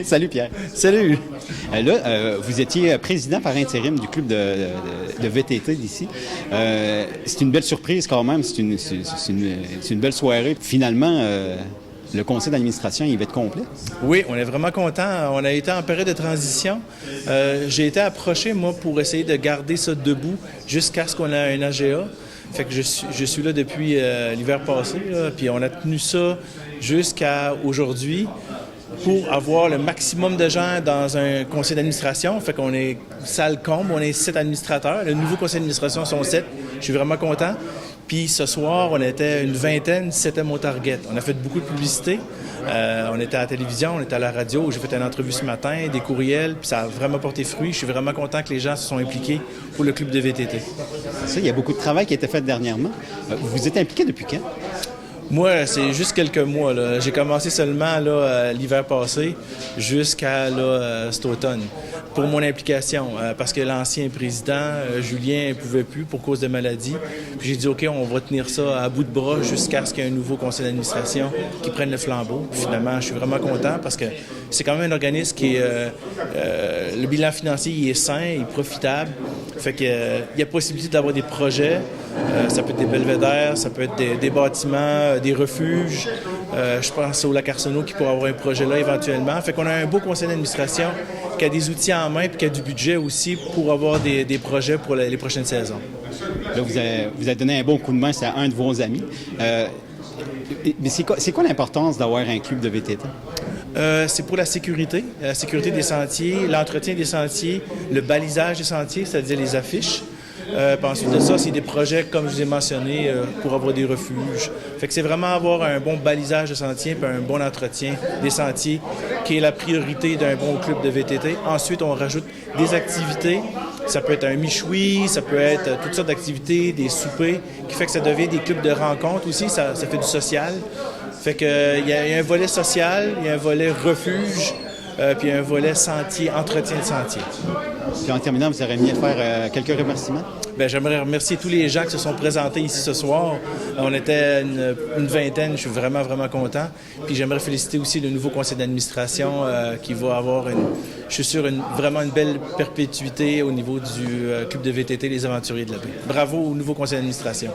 Salut Pierre. Salut! Vous étiez président par intérim du club de VTT d'ici. C'est une belle surprise quand même, c'est une belle soirée. Finalement, le conseil d'administration, il va être complet? Oui, on est vraiment content. On a été en période de transition. J'ai été approché, moi, pour essayer de garder ça debout jusqu'à ce qu'on ait un AGA. Fait que je suis là depuis l'hiver passé, là, puis on a tenu ça jusqu'à aujourd'hui pour avoir le maximum de gens dans un conseil d'administration. Fait qu'on est salle comble, on est 7 administrateurs. Le nouveau conseil d'administration sont 7. Je suis vraiment content. Puis ce soir, on était une vingtaine, c'était mon target. On a fait beaucoup de publicité. On était à la télévision, on était à la radio. J'ai fait une entrevue ce matin, des courriels, puis ça a vraiment porté fruit. Je suis vraiment content que les gens se sont impliqués pour le club de VTT. Ça, il y a beaucoup de travail qui a été fait dernièrement. Vous êtes impliqué depuis quand? Moi, c'est juste quelques mois, là. J'ai commencé seulement là, l'hiver passé jusqu'à cet automne pour mon implication. Parce que l'ancien président, Julien, ne pouvait plus pour cause de maladie. Puis j'ai dit, OK, on va tenir ça à bout de bras jusqu'à ce qu'il y ait un nouveau conseil d'administration qui prenne le flambeau. Puis finalement, je suis vraiment content parce que c'est quand même un organisme qui est... le bilan financier, il est sain, il est profitable. Fait qu'il y a possibilité d'avoir des projets. Ça peut être des belvédères, ça peut être des bâtiments, des refuges. Je pense au lac Arsenault qui pourrait avoir un projet là éventuellement. Fait qu'on a un beau conseil d'administration qui a des outils en main et qui a du budget aussi pour avoir des projets pour les prochaines saisons. Là, vous avez donné un bon coup de main, c'est à un de vos amis. Mais c'est quoi l'importance d'avoir un club de VTT? C'est pour la sécurité des sentiers, l'entretien des sentiers, le balisage des sentiers, c'est-à-dire les affiches. Puis ensuite de ça, c'est des projets, comme je vous ai mentionné, pour avoir des refuges. Fait que c'est vraiment avoir un bon balisage de sentiers et un bon entretien des sentiers qui est la priorité d'un bon club de VTT. Ensuite, on rajoute des activités. Ça peut être un michoui, ça peut être toutes sortes d'activités, des soupers, qui fait que ça devient des clubs de rencontres aussi. Ça fait du social. Fait que il y a un volet social, il y a un volet refuge, puis un volet sentier, entretien de sentier. Puis en terminant, vous aurez mis à faire quelques remerciements? Bien, j'aimerais remercier tous les gens qui se sont présentés ici ce soir. On était une vingtaine, je suis vraiment, vraiment content. Puis j'aimerais féliciter aussi le nouveau conseil d'administration qui va avoir, je suis sûr, vraiment une belle perpétuité au niveau du club de VTT Les Aventuriers de la Baie. Bravo au nouveau conseil d'administration.